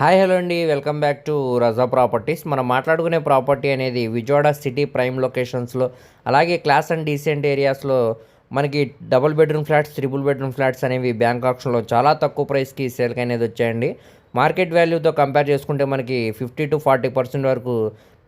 Hi hello అండి, welcome back to Raza properties. మనం మాట్లాడుకునే ప్రాపర్టీ అనేది విజయవాడ సిటీ ప్రైమ్ లొకేషన్స్లో, అలాగే క్లాస్ అండ్ డీసెంట్ ఏరియాస్లో మనకి double bedroom flats, triple bedroom flats అనేవి బ్యాంక్ ఆప్షన్లో చాలా తక్కువ ప్రైస్కి సేల్కి అనేది వచ్చాయండి. మార్కెట్ వాల్యూతో కంపేర్ చేసుకుంటే మనకి 50-40% వరకు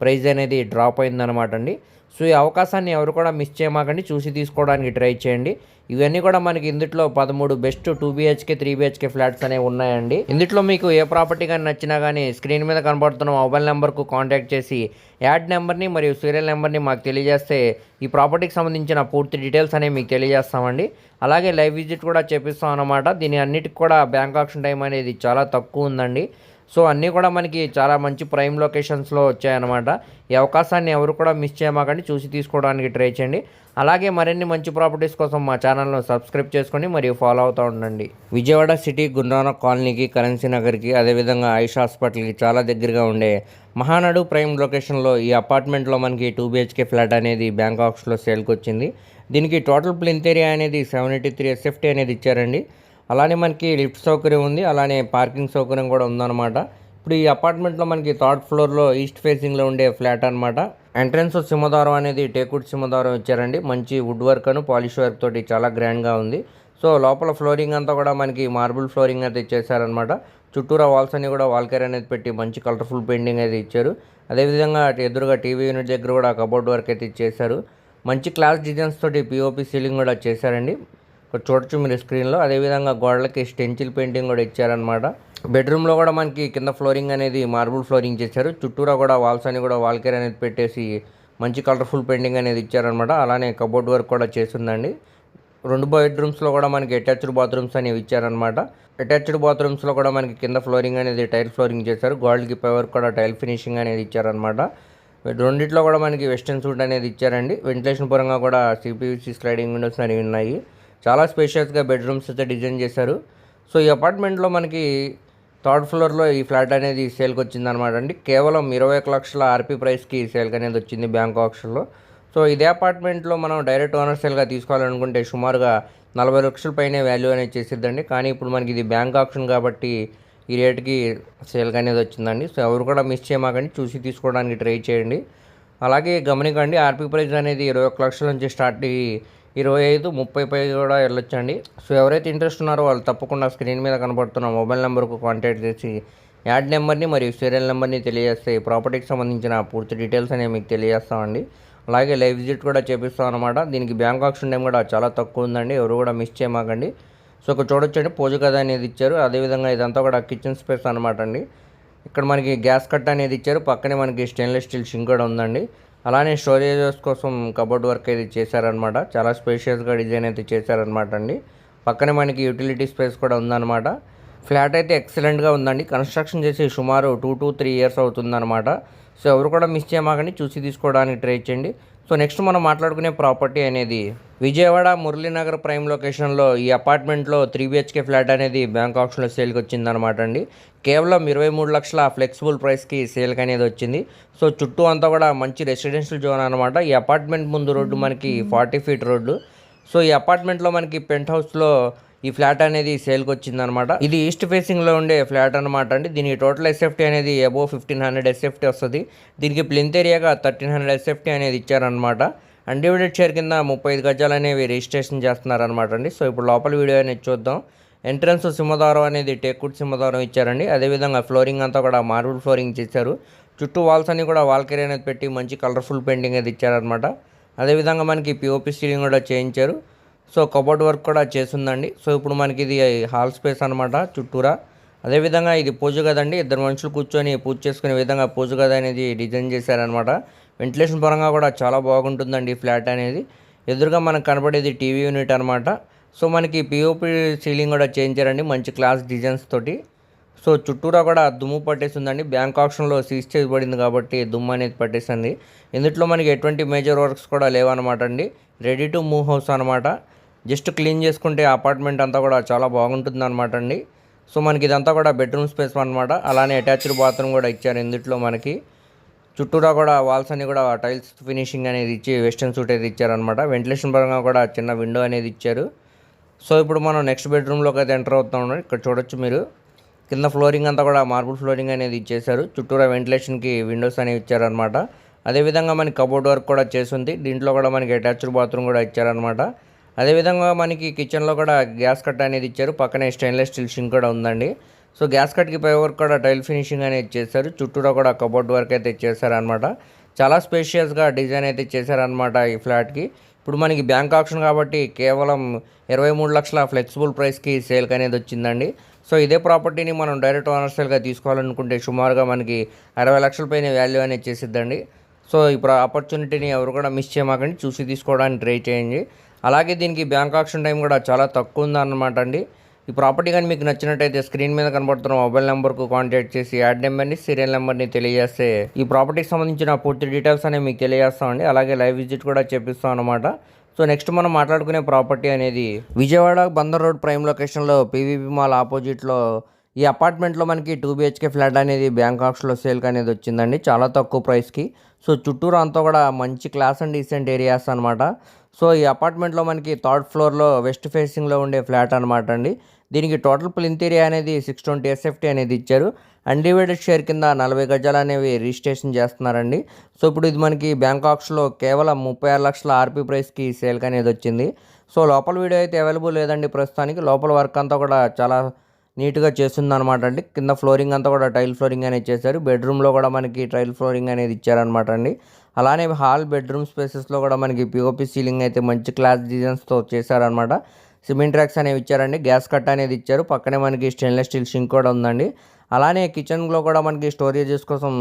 ప్రైస్ అనేది డ్రాప్ అయిందనమాట అండి. సో ఈ అవకాశాన్ని ఎవరు కూడా మిస్ చేయమాకండి, చూసి తీసుకోవడానికి ట్రై చేయండి. ఇవన్నీ కూడా మనకి ఇందులో 13 బెస్ట్ 2 BHK 3 BHK ఫ్లాట్స్ అనేవి ఉన్నాయండి. ఇందులో మీకు ఏ ప్రాపర్టీ కానీ నచ్చినా కానీ స్క్రీన్ మీద కనబడుతున్న మొబైల్ నెంబర్కు కాంటాక్ట్ చేసి యాడ్ నెంబర్ని మరియు సీరియల్ నెంబర్ని మాకు తెలియజేస్తే ఈ ప్రాపర్టీకి సంబంధించిన పూర్తి డీటెయిల్స్ అనేవి మీకు తెలియజేస్తామండి. అలాగే లైవ్ విజిట్ కూడా చేపిస్తాం అన్నమాట. దీని అన్నిటికి కూడా బ్యాంక్ ఆప్షన్ టైం అనేది చాలా తక్కువ ఉందండి. సో అన్నీ కూడా మనకి చాలా మంచి ప్రైమ్ లొకేషన్స్లో వచ్చాయన్నమాట. ఈ అవకాశాన్ని ఎవరు కూడా మిస్ చేయమాకండి, చూసి తీసుకోవడానికి ట్రై చేయండి. అలాగే మరిన్ని మంచి ప్రాపర్టీస్ కోసం మా ఛానల్ను సబ్స్క్రైబ్ చేసుకొని మరియు ఫాలో అవుతూ ఉండండి. విజయవాడ సిటీ గుండ్రాన కాలనీకి, కరెన్సీ నగర్కి, అదేవిధంగా ఆయుష్ హాస్పిటల్కి చాలా దగ్గరగా ఉండే మహానాడు ప్రైమ్ లొకేషన్లో ఈ అపార్ట్మెంట్లో మనకి 2 BHK ఫ్లాట్ అనేది బ్యాంక్ ఆప్షన్లో సేల్కి వచ్చింది. దీనికి టోటల్ ప్లింత్ ఏరియా అనేది 783 SFT అనేది ఇచ్చారండి. అలానే మనకి లిఫ్ట్ సౌకర్యం ఉంది, అలానే పార్కింగ్ సౌకర్యం కూడా ఉందన్నమాట. ఇప్పుడు ఈ అపార్ట్మెంట్లో మనకి థర్డ్ ఫ్లోర్లో ఈస్ట్ ఫేసింగ్లో ఉండే ఫ్లాట్ అనమాట. ఎంట్రన్స్ సింహద్వారం అనేది టేకుడ్ సింహద్వారం ఇచ్చారండి. మంచి వుడ్ వర్క్ అను పాలిష్ వర్క్ తోటి చాలా గ్రాండ్గా ఉంది. సో లోపల ఫ్లోరింగ్ అంతా కూడా మనకి మార్బుల్ ఫ్లోరింగ్ అయితే ఇచ్చేసారనమాట. చుట్టూరా వాల్స్ అన్ని కూడా వాల్కేర్ అనేది పెట్టి మంచి కలర్ఫుల్ పెయింటింగ్ అయితే ఇచ్చారు. అదేవిధంగా ఎదురుగా టీవీ యూనిట్ దగ్గర కూడా కబోర్డ్ వర్క్ అయితే ఇచ్చేసారు. మంచి క్లాస్ డిజైన్స్ తోటి పిఓపి సీలింగ్ కూడా చేశారండి. ఇక్కడ చూడొచ్చు మీరు స్క్రీన్లో. అదేవిధంగా గోడలకి స్టెంచిల్ పెయింటింగ్ కూడా ఇచ్చారనమాట. బెడ్రూమ్లో కూడా మనకి కింద ఫ్లోరింగ్ అనేది మార్బుల్ ఫ్లోరింగ్ చేశారు. చుట్టూరా కూడా వాల్స్ అని కూడా వాల్కేర్ అనేది పెట్టేసి మంచి కలర్ఫుల్ పెయింటింగ్ అనేది ఇచ్చారనమాట. అలానే కబోర్డ్ వర్క్ కూడా చేసిందండి. 2 బెడ్రూమ్స్లో కూడా మనకి అటాచ్డ్ బాత్రూమ్స్ అనేవి ఇచ్చారనమాట. అటాచ్డ్ బాత్రూమ్స్లో కూడా మనకి కింద ఫ్లోరింగ్ అనేది టైల్ ఫ్లోరింగ్ చేశారు. గోల్డ్కి పవర్ కూడా టైల్ ఫినిషింగ్ అనేది ఇచ్చారనమాట. రెండిట్లో కూడా మనకి వెస్టర్న్ సూట్ అనేది ఇచ్చారండి. వెంటిలేషన్ పరంగా కూడా CPVC స్లైడింగ్ విండోస్ అనేవి ఉన్నాయి. చాలా స్పేషియస్గా బెడ్రూమ్స్ అయితే డిజైన్ చేశారు. సో ఈ అపార్ట్మెంట్లో మనకి థర్డ్ ఫ్లోర్లో ఈ ఫ్లాట్ అనేది సేల్కి వచ్చిందనమాట అండి. కేవలం 21 లక్షల RP ప్రైస్కి సేల్కి అనేది వచ్చింది బ్యాంక్ ఆప్షన్లో. సో ఇదే అపార్ట్మెంట్లో మనం డైరెక్ట్ ఓనర్ సేల్గా తీసుకోవాలనుకుంటే సుమారుగా 40 లక్షల పైనే వాల్యూ అనేది చేసిద్దండి. కానీ ఇప్పుడు మనకి ఇది బ్యాంక్ ఆప్షన్ కాబట్టి ఈ రేటుకి సేల్కి అనేది వచ్చిందండి. సో ఎవరు కూడా మిస్ చేయమాకండి, చూసి తీసుకోవడానికి ట్రై చేయండి. అలాగే గమనికండి, RP ప్రైస్ అనేది 21 లక్షల నుంచి స్టార్ట్ 25-30 పై కూడా వెళ్ళొచ్చండి. సో ఎవరైతే ఇంట్రెస్ట్ ఉన్నారో వాళ్ళు తప్పకుండా స్క్రీన్ మీద కనబడుతున్న మొబైల్ నెంబర్కు కాంటాక్ట్ చేసి యాడ్ నెంబర్ని మరియు సీరియల్ నెంబర్ని తెలియజేస్తే ప్రాపర్టీకి సంబంధించిన పూర్తి డీటెయిల్స్ అనేవి మీకు తెలియజేస్తామండి. అలాగే లైవ్ విజిట్ కూడా చేపిస్తాం అనమాట. దీనికి బ్యాంక్ ఆప్షన్ టైం కూడా చాలా తక్కువ ఉందండి, ఎవరు కూడా మిస్ చేయమాకండి. సో ఇక్కడ చూడొచ్చండి, పూజ గది అనేది ఇచ్చారు. అదేవిధంగా ఇదంతా కూడా కిచెన్ స్పేస్ అనమాట అండి. ఇక్కడ మనకి గ్యాస్ కట్ అనేది ఇచ్చారు. పక్కనే మనకి స్టెయిన్లెస్ స్టీల్ షింక్ కూడా ఉందండి. అలానే స్టోరేజెస్ కోసం కబోర్డ్ వర్క్ అయితే చేశారనమాట. చాలా స్పేషియస్గా డిజైన్ అయితే చేశారనమాట అండి. పక్కనే మనకి యూటిలిటీ స్పేస్ కూడా ఉందన్నమాట. ఫ్లాట్ అయితే ఎక్సలెంట్గా ఉందండి. కన్స్ట్రక్షన్ చేసి సుమారు 2-3 ఇయర్స్ అవుతుందన్నమాట. సో ఎవరు కూడా మిస్ చేయమాకండి, చూసి తీసుకోవడానికి ట్రై చేయండి. సో నెక్స్ట్ మనం మాట్లాడుకునే ప్రాపర్టీ అనేది విజయవాడ మురళీనగర్ ప్రైమ్ లొకేషన్లో ఈ అపార్ట్మెంట్లో 3 BHK ఫ్లాట్ అనేది బ్యాంక్ ఆప్షన్లో సేల్కి వచ్చిందనమాట అండి. కేవలం 23 లక్షల ఫ్లెక్సిబుల్ ప్రైస్కి సేల్కి అనేది వచ్చింది. సో చుట్టూ అంతా కూడా మంచి రెసిడెన్షియల్ జోన్ అనమాట. ఈ అపార్ట్మెంట్ ముందు రోడ్డు మనకి 40 ఫీట్ రోడ్డు. సో ఈ అపార్ట్మెంట్లో మనకి పెంట్ హౌస్లో ఈ ఫ్లాట్ అనేది సేల్కి వచ్చిందనమాట. ఇది ఈస్ట్ ఫేసింగ్లో ఉండే ఫ్లాట్ అనమాట అండి. దీనికి టోటల్ SFT అనేది అబోవ్ 1500 SFT వస్తుంది. దీనికి ప్లింత్ ఏరియాగా 1300 SFT అనేది ఇచ్చారనమాట. అన్డివైడెడ్ షేర్ కింద 35 గజాలు అనేవి రిజిస్ట్రేషన్ చేస్తున్నారనమాట అండి. సో ఇప్పుడు లోపల వీడియో అనేది చూద్దాం. ఎంట్రన్స్ సింహద్వారం అనేది టేకుడ్ సింహద్వారం ఇచ్చారండి. అదేవిధంగా ఫ్లోరింగ్ అంతా కూడా మార్బుల్ ఫ్లోరింగ్ చేశారు. చుట్టూ వాల్స్ అన్ని కూడా వాల్కేర్ అనేది పెట్టి మంచి కలర్ఫుల్ పెయింటింగ్ అనేది ఇచ్చారనమాట. అదేవిధంగా మనకి POP సీలింగ్ కూడా చేయించారు. సో కబోర్డ్ వర్క్ కూడా చేసిందండి. సో ఇప్పుడు మనకి ఇది హాల్ స్పేస్ అనమాట చుట్టూరా. అదేవిధంగా ఇది పూజ గది అండి. 2 మనుషులు కూర్చొని పూజ చేసుకునే విధంగా పూజ గది అనేది డిజైన్ చేశారనమాట. వెంటిలేషన్ పరంగా కూడా చాలా బాగుంటుందండి ఫ్లాట్ అనేది. ఎదురుగా మనకు కనబడేది టీవీ యూనిట్ అనమాట. సో మనకి POP సీలింగ్ కూడా చేయించారండి మంచి క్లాస్ డిజైన్స్ తోటి. సో చుట్టూరా కూడా దుమ్ము పట్టేసిందండి. బ్యాంక్ ఆప్షన్లో సీజ్ చేయబడింది కాబట్టి దుమ్ము అనేది పట్టేసింది. ఇందులో మనకి ఎటువంటి మేజర్ వర్క్స్ కూడా లేవన్నమాట అండి. రెడీ టు మూవ్ హౌస్ అనమాట. జస్ట్ క్లీన్ చేసుకుంటే అపార్ట్మెంట్ అంతా కూడా చాలా బాగుంటుంది అనమాట అండి. సో మనకి ఇదంతా కూడా బెడ్రూమ్ స్పేస్ అనమాట. అలానే అటాచ్డ్ బాత్రూమ్ కూడా ఇచ్చారు. ఇందులో మనకి చుట్టూరా కూడా వాల్స్ అన్ని కూడా టైల్స్ ఫినిషింగ్ అనేది ఇచ్చి వెస్టర్న్ సూట్ అయితే ఇచ్చారనమాట. వెంటిలేషన్ పరంగా కూడా చిన్న విండో అనేది ఇచ్చారు. సో ఇప్పుడు మనం నెక్స్ట్ బెడ్రూమ్లోకి అయితే ఎంటర్ అవుతాం. ఇక్కడ చూడొచ్చు మీరు. కింద ఫ్లోరింగ్ అంతా కూడా మార్బుల్ ఫ్లోరింగ్ అనేది ఇచ్చేసారు. చుట్టూరా వెంటిలేషన్కి విండోస్ అనేవి ఇచ్చారనమాట. అదేవిధంగా మనకి కబోర్డ్ వర్క్ కూడా చేసింది. దీంట్లో కూడా మనకి అటాచ్డ్ బాత్రూమ్ కూడా ఇచ్చారనమాట. అదేవిధంగా మనకి కిచెన్లో కూడా గ్యాస్ కట్ అనేది ఇచ్చారు. పక్కనే స్టెయిన్లెస్ స్టీల్ షింక్ కూడా ఉందండి. సో గ్యాస్ కట్కి పై వర్క్ కూడా టైల్ ఫినిషింగ్ అనేది చేశారు. చుట్టూరా కూడా కబోర్డ్ వర్క్ అయితే చేశారనమాట. చాలా స్పేషియస్గా డిజైన్ అయితే చేశారనమాట ఈ ఫ్లాట్కి. ఇప్పుడు మనకి బ్యాంక్ ఆప్షన్ కాబట్టి కేవలం 23 లక్షల ఫ్లెక్సిబుల్ ప్రైస్కి సేల్కి అనేది వచ్చిందండి. సో ఇదే ప్రాపర్టీని మనం డైరెక్ట్ ఓనర్ సేల్గా తీసుకోవాలనుకుంటే సుమారుగా మనకి 60 లక్షల పైన వాల్యూ అనేది చేసిద్దండి. సో ఈ ఆపర్చునిటీని ఎవరు కూడా మిస్ చేయమాకండి, చూసి తీసుకోవడానికి ట్రై చేయండి. అలాగే దీనికి బ్యాంక్ ఆప్షన్ టైం కూడా చాలా తక్కువ ఉందన్నమాట అండి. ఈ ప్రాపర్టీ కానీ మీకు నచ్చినట్టయితే స్క్రీన్ మీద కనబడుతున్న మొబైల్ నెంబర్కు కాంటాక్ట్ చేసి యాడ్ నెంబర్ని, సీరియల్ నెంబర్ని తెలియజేస్తే ఈ ప్రాపర్టీకి సంబంధించిన పూర్తి డీటెయిల్స్ అనేవి మీకు తెలియజేస్తామండి. అలాగే లైవ్ విజిట్ కూడా చేపిస్తాం అనమాట. సో నెక్స్ట్ మనం మాట్లాడుకునే ప్రాపర్టీ అనేది విజయవాడ బందర్ రోడ్ ప్రైమ్ లొకేషన్లో పీవీపీ మాల్ ఆపోజిట్లో ఈ అపార్ట్మెంట్లో మనకి 2 BHK ఫ్లాట్ అనేది బ్యాంక్ ఆప్షన్లో సేల్కి అనేది వచ్చిందండి, చాలా తక్కువ ప్రైస్కి. సో చుట్టూరు అంతా కూడా మంచి క్లాస్ అండ్ డీసెంట్ ఏరియాస్ అనమాట. సో ఈ అపార్ట్మెంట్లో మనకి 3rd ఫ్లోర్లో వెస్ట్ ఫేసింగ్లో ఉండే ఫ్లాట్ అనమాట అండి. దీనికి టోటల్ ప్లింత్ ఏరియా అనేది 620 SFT అనేది ఇచ్చారు. అన్డివైడెడ్ షేర్ కింద 40 గజాలు అనేవి రిజిస్ట్రేషన్ చేస్తున్నారండి. సో ఇప్పుడు ఇది మనకి బ్యాంక్ ఆప్షన్లో కేవలం 36 లక్షల ఆర్పీ ప్రైస్కి సేల్కి అనేది వచ్చింది. సో లోపల వీడియో అయితే అవైలబుల్ లేదండి ప్రస్తుతానికి. లోపల వర్క్ అంతా కూడా చాలా నీట్గా చేస్తుంది అనమాట అండి. కింద ఫ్లోరింగ్ అంతా కూడా టైల్ ఫ్లోరింగ్ అనేది చేశారు. బెడ్రూమ్లో కూడా మనకి టైల్ ఫ్లోరింగ్ అనేది ఇచ్చారనమాట అండి. అలానే హాల్ బెడ్రూమ్ స్పేసెస్లో కూడా మనకి పిఓపి సీలింగ్ అయితే మంచి క్లాస్ డిజైన్స్తో చేశారనమాట. సిమెంట్ ర్యాక్స్ అనేవి ఇచ్చారండి. గ్యాస్ కట్ అనేది ఇచ్చారు. పక్కనే మనకి స్టెయిన్లెస్ స్టీల్ షింక్ కూడా ఉందండి. అలానే కిచెన్లో కూడా మనకి స్టోరేజెస్ కోసం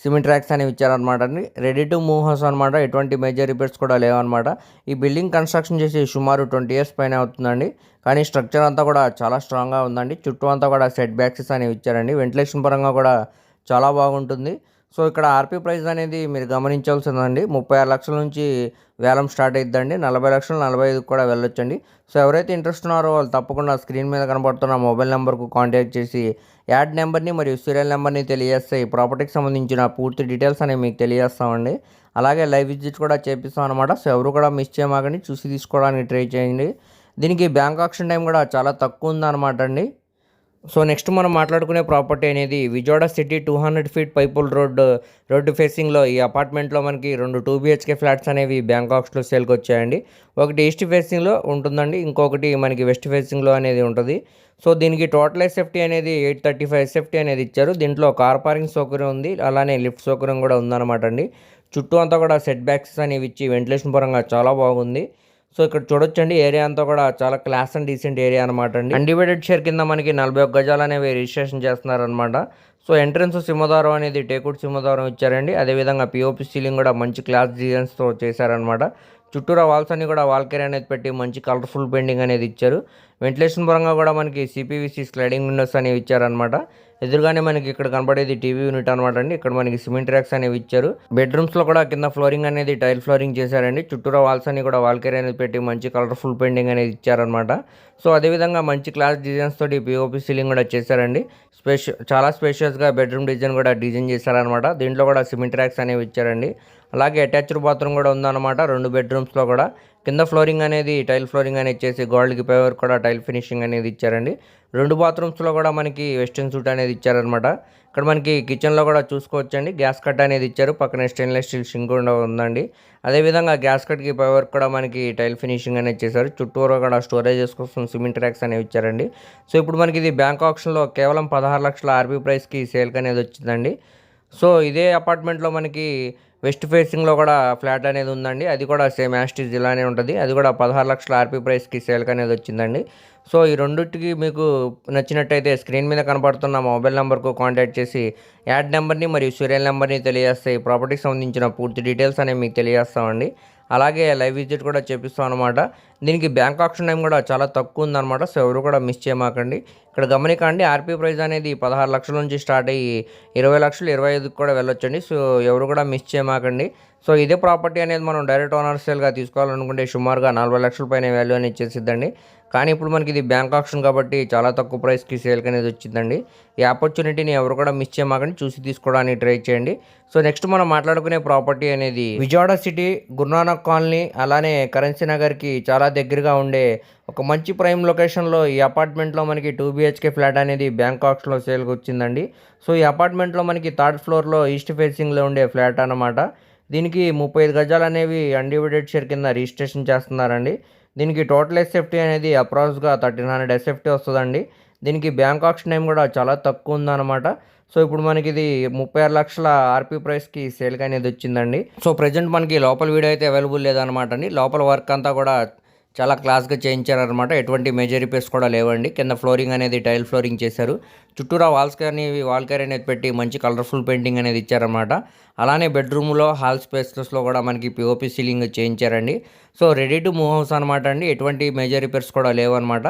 సిమెంట్ ర్యాక్స్ అనేవి ఇచ్చారనమాట అండి. రెడీ టు మూవ్ హౌస్ అనమాట. ఎటువంటి మేజర్ రిపేర్స్ కూడా లేవన్నమాట. ఈ బిల్డింగ్ కన్స్ట్రక్షన్ చేసి సుమారు 20 years పైన అవుతుందండి. కానీ స్ట్రక్చర్ అంతా కూడా చాలా స్ట్రాంగ్గా ఉందండి. చుట్టూ అంతా కూడా సెట్ బ్యాక్సెస్ అనేవి ఇచ్చారండి. వెంటిలేషన్ పరంగా కూడా చాలా బాగుంటుంది. సో ఇక్కడ ఆర్పీ ప్రైస్ అనేది మీరు గమనించాల్సిందండి. 36 లక్షల నుంచి వేలం స్టార్ట్ అయిద్దండి. 40 లక్షలు 45 కూడా వెళ్ళొచ్చండి. సో ఎవరైతే ఇంట్రెస్ట్ ఉన్నారో వాళ్ళు తప్పకుండా స్క్రీన్ మీద కనబడుతున్న మొబైల్ నెంబర్కు కాంటాక్ట్ చేసి యాడ్ నెంబర్ని మరియు సీరియల్ నెంబర్ని తెలియజేస్తే ఈ ప్రాపర్టీకి సంబంధించిన పూర్తి డీటెయిల్స్ అనేవి మీకు తెలియజేస్తామండి. అలాగే లైవ్ విజిట్ కూడా చేపిస్తాం అనమాట. సో ఎవరు కూడా మిస్ చేయమాకండి, చూసి తీసుకోవడానికి ట్రై చేయండి. దీనికి బ్యాంక్ ఆప్షన్ టైం కూడా చాలా తక్కువ ఉందన్నమాట అండి. సో నెక్స్ట్ మనం మాట్లాడుకునే ప్రాపర్టీ అనేది విజయవాడ సిటీ 200 feet పైపుల్ రోడ్డు ఫేసింగ్లో ఈ అపార్ట్మెంట్లో మనకి 2 BHK ఫ్లాట్స్ అనేవి బ్యాంక్ ఆప్షన్లో సేల్కి వచ్చాయండి. ఒకటి ఈస్ట్ ఫేసింగ్లో ఉంటుందండి, ఇంకొకటి మనకి వెస్ట్ ఫేసింగ్లో అనేది ఉంటుంది. సో దీనికి టోటల్ SFT అనేది 835 SFT అనేది ఇచ్చారు. దీంట్లో కార్ పార్కింగ్ సౌకర్యం ఉంది, అలానే లిఫ్ట్ సౌకర్యం కూడా ఉందన్నమాట అండి. చుట్టూ అంతా కూడా సెట్ బ్యాక్స్ అనేవి ఇచ్చి వెంటిలేషన్ పరంగా చాలా బాగుంది. సో ఇక్కడ చూడొచ్చండి, ఏరియా అంతా కూడా చాలా క్లాస్ అండ్ డీసెంట్ ఏరియా అనమాట అండి. అన్డివైడెడ్ షేర్ కింద మనకి 41 గజాలు అనేవి రిజిస్ట్రేషన్ చేస్తున్నారనమాట. సో ఎంట్రన్స్ సింహద్వారం అనేది టేకుడ్ సింహద్వారం ఇచ్చారండి. అదేవిధంగా పిఓపి సీలింగ్ కూడా మంచి క్లాస్ డిజైన్స్తో చేశారనమాట. చుట్టూరా వాల్స్ అన్ని కూడా వాల్ కేర్ అనేది పెట్టి మంచి కలర్ఫుల్ పెయింటింగ్ అనేది ఇచ్చారు. వెంటిలేషన్ పరంగా కూడా మనకి CPVC స్లైడింగ్ విండోస్ అనేవి ఇచ్చారనమాట. ఎదురుగానే మనకి ఇక్కడ కనబడేది టీవీ యూనిట్ అనమాట అండి. ఇక్కడ మనకి సిమెంట్ ర్యాక్స్ అనేవి ఇచ్చారు. బెడ్రూమ్స్లో కూడా కింద ఫ్లోరింగ్ అనేది టైల్ ఫ్లోరింగ్ చేశారండి. చుట్టూరా వాల్స్ అన్ని కూడా వాల్ కేర్ అనేది పెట్టి మంచి కలర్ఫుల్ పెయింటింగ్ అనేది ఇచ్చారనమాట. సో అదేవిధంగా మంచి క్లాస్ డిజైన్స్ తోటి పిఓపి సీలింగ్ కూడా చేశారండి. చాలా స్పేషియస్గా బెడ్రూమ్ డిజైన్ కూడా డిజైన్ చేశారనమాట. దీంట్లో కూడా సిమెంట్ ర్యాక్స్ అనేవి ఇచ్చారండి. అలాగే అటాచ్డ్ బాత్రూమ్ కూడా ఉందన్నమాట 2 బెడ్రూమ్స్లో కూడా. కింద ఫ్లోరింగ్ అనేది టైల్ ఫ్లోరింగ్ అనేది ఇచ్చేసి గోల్డ్కి పై వరకు కూడా టైల్ ఫినిషింగ్ అనేది ఇచ్చారండి. 2 బాత్రూమ్స్లో కూడా మనకి వెస్టర్న్ సూట్ అనేది ఇచ్చారనమాట. ఇక్కడ మనకి కిచెన్లో కూడా చూసుకోవచ్చండి, గ్యాస్ కట్ అనేది ఇచ్చారు. పక్కన స్టెయిన్లెస్ స్టీల్ షింక్ కూడా ఉందండి. అదేవిధంగా గ్యాస్ కట్కి పై వరకు కూడా మనకి టైల్ ఫినిషింగ్ అనేది చేశారు. చుట్టూరు కూడా స్టోరేజెస్ కోసం సిమెంట్ ర్యాక్స్ అనేవి ఇచ్చారండి. సో ఇప్పుడు మనకి ఇది బ్యాంక్ ఆప్షన్లో కేవలం 16 లక్షల ఆర్పీ ప్రైస్కి సేల్కి అనేది వచ్చిందండి. సో ఇదే అపార్ట్మెంట్లో మనకి వెస్ట్ ఫేసింగ్లో కూడా ఫ్లాట్ అనేది ఉందండి. అది కూడా సేమ్ యాస్టీజ్ ఇలానే ఉంటుంది. అది కూడా 16 లక్షల ఆర్పీ ప్రైస్కి సేల్కి అనేది వచ్చిందండి. సో ఈ రెండింటికి మీకు నచ్చినట్టయితే స్క్రీన్ మీద కనపడుతున్న మొబైల్ నెంబర్కు కాంటాక్ట్ చేసి యాడ్ నెంబర్ని మరియు సీరియల్ నెంబర్ని తెలియజేస్తే ఈ ప్రాపర్టీకి సంబంధించిన పూర్తి డీటెయిల్స్ అనేవి మీకు తెలియజేస్తామండి. అలాగే లైవ్ విజిట్ కూడా చేపిస్తాం అనమాట. దీనికి బ్యాంక్ ఆప్షన్ టైం కూడా చాలా తక్కువ ఉందన్నమాట. సో ఎవరు కూడా మిస్ చేయమాకండి. ఇక్కడ గమనికండి, ఆర్పీ ప్రైస్ అనేది 16 లక్షల నుంచి స్టార్ట్ అయ్యి 20 లక్షలు 25 కూడా వెళ్ళొచ్చండి. సో ఎవరు కూడా మిస్ చేయమాకండి. సో ఇదే ప్రాపర్టీ అనేది మనం డైరెక్ట్ ఓనర్ సేల్గా తీసుకోవాలనుకుంటే సుమారుగా 40 లక్షల పైన వాల్యూ అనేది ఇచ్చేసిద్దండి. కానీ ఇప్పుడు మనకి ఇది బ్యాంక్ ఆప్షన్ కాబట్టి చాలా తక్కువ ప్రైస్కి సేల్కి అనేది వచ్చిందండి. ఈ ఆపర్చునిటీని ఎవరు కూడా మిస్ చేయమాకండి, చూసి తీసుకోవడానికి ట్రై చేయండి. సో నెక్స్ట్ మనం మాట్లాడుకునే ప్రాపర్టీ అనేది విజయవాడ సిటీ గురునానక్ కాలనీ అలానే కరెన్సీ నగర్కి చాలా దగ్గరగా ఉండే ఒక మంచి ప్రైమ్ లొకేషన్లో ఈ అపార్ట్మెంట్లో మనకి 2 BHK ఫ్లాట్ అనేది బ్యాంక్ ఆప్షన్లో సేల్కి వచ్చిందండి. సో ఈ అపార్ట్మెంట్లో మనకి థర్డ్ ఫ్లోర్లో ఈస్ట్ ఫేసింగ్లో ఉండే ఫ్లాట్ అన్నమాట. దీనికి 35 గజాలు అనేవి అన్డివైడెడ్ షేర్ కింద రిజిస్ట్రేషన్ చేస్తున్నారండి. దీనికి టోటల్ ఎస్ఎఫ్టీ అనేది అప్రాక్స్గా 1300 ఎస్ఎఫ్టీ వస్తుందండి. దీనికి బ్యాంక్ ఆప్షన్ టైం కూడా చాలా తక్కువ ఉందన్నమాట. సో ఇప్పుడు మనకి ఇది 36 లక్షల ఆర్పీ ప్రైస్కి సేల్కి అనేది వచ్చిందండి. సో ప్రజెంట్ మనకి లోపల వీడియో అయితే అవైలబుల్ లేదనమాట అండి. లోపల వర్క్ అంతా కూడా చాలా క్లాస్గా చేయించారనమాట. ఎటువంటి మేజర్ రిపేర్స్ కూడా లేవండి. కింద ఫ్లోరింగ్ అనేది టైల్ ఫ్లోరింగ్ చేశారు. చుట్టూరా వాల్స్ కానీ వాల్ కేర్ అనేది పెట్టి మంచి కలర్ఫుల్ పెయింటింగ్ అనేది ఇచ్చారనమాట. అలానే బెడ్రూమ్లో హాల్ స్పేసెస్లో కూడా మనకి పిఓపి సీలింగ్ చేయించారండి. So ready to move house అనమాట అండి. ఎటువంటి మేజర్ రిపేర్స్ కూడా లేవన్నమాట.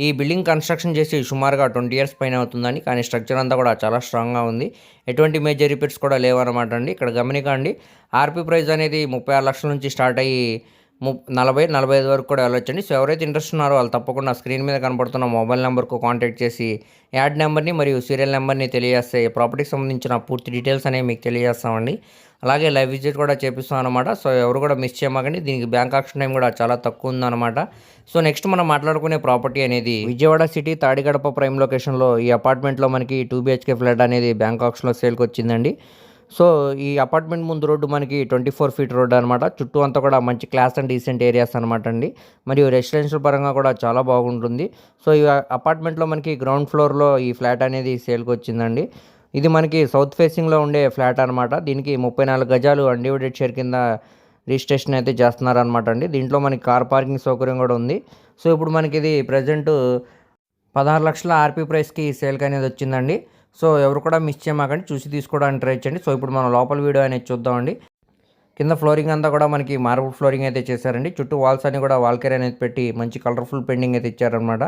ఈ బిల్డింగ్ కన్స్ట్రక్షన్ చేసి సుమారుగా 20 ఇయర్స్ పైన అవుతుందని, కానీ స్ట్రక్చర్ అంతా కూడా చాలా స్ట్రాంగ్గా ఉంది. ఎటువంటి మేజర్ రిపేర్స్ కూడా లేవన్నమాట అండి. ఇక్కడ గమనికండి, ఆర్పీ ప్రైస్ అనేది 36 లక్షల నుంచి స్టార్ట్ అయ్యి 40-45 వరకు కూడా వెళ్ళొచ్చండి. సో ఎవరైతే ఇంట్రెస్ట్ ఉన్నారో వాళ్ళు తప్పకుండా స్క్రీన్ మీద కనపడుతున్న మొబైల్ నెంబర్కు కాంటాక్ట్ చేసి యాడ్ నెంబర్ని మరియు సీరియల్ నెంబర్ని తెలియజేస్తే ప్రాపర్టీకి సంబంధించిన పూర్తి డీటెయిల్స్ అనేవి మీకు తెలియజేస్తామండి. అలాగే లైవ్ విజిట్ కూడా చేపిస్తాం అనమాట. సో ఎవరు కూడా మిస్ చేయమాకండి. దీనికి బ్యాంక్ ఆప్షన్ టైం కూడా చాలా తక్కువ ఉందన్నమాట. సో నెక్స్ట్ మనం మాట్లాడుకునే ప్రాపర్టీ అనేది విజయవాడ సిటీ తాడిగడప ప్రైమ్ లొకేషన్లో ఈ అపార్ట్మెంట్లో మనకి 2 BHK ఫ్లాట్ అనేది బ్యాంక్ ఆప్షన్లో సేల్కి వచ్చిందండి. సో ఈ అపార్ట్మెంట్ ముందు రోడ్డు మనకి 24 ఫీట్ రోడ్డు అనమాట. చుట్టూ అంతా కూడా మంచి క్లాస్ అండ్ డీసెంట్ ఏరియాస్ అనమాట అండి. మరియు రెసిడెన్షియల్ పరంగా కూడా చాలా బాగుంటుంది. సో ఈ అపార్ట్మెంట్లో మనకి గ్రౌండ్ ఫ్లోర్లో ఈ ఫ్లాట్ అనేది సేల్కి వచ్చిందండి. ఇది మనకి సౌత్ ఫేసింగ్లో ఉండే ఫ్లాట్ అనమాట. దీనికి 34 గజాలు అన్డివైడెడ్ షేర్ కింద రిజిస్ట్రేషన్ అయితే చేస్తున్నారనమాట అండి. దీంట్లో మనకి కార్ పార్కింగ్ సౌకర్యం కూడా ఉంది. సో ఇప్పుడు మనకి ఇది ప్రజెంట్ 16 లక్షల ఆర్పీ ప్రైస్కి సేల్కి అనేది వచ్చిందండి. సో ఎవరు కూడా మిస్ చేయమాకండి, చూసి తీసుకోవడానికి ట్రై చేయండి. సో ఇప్పుడు మనం లోపల వీడియో అనేది చూద్దామండి. కింద ఫ్లోరింగ్ అంతా కూడా మనకి మార్బుల్ ఫ్లోరింగ్ అయితే చేశారండి. చుట్టూ వాల్స్ అన్ని కూడా వాల్ కేర్ అనేది పెట్టి మంచి కలర్ఫుల్ పెయింటింగ్ అయితే ఇచ్చారనమాట.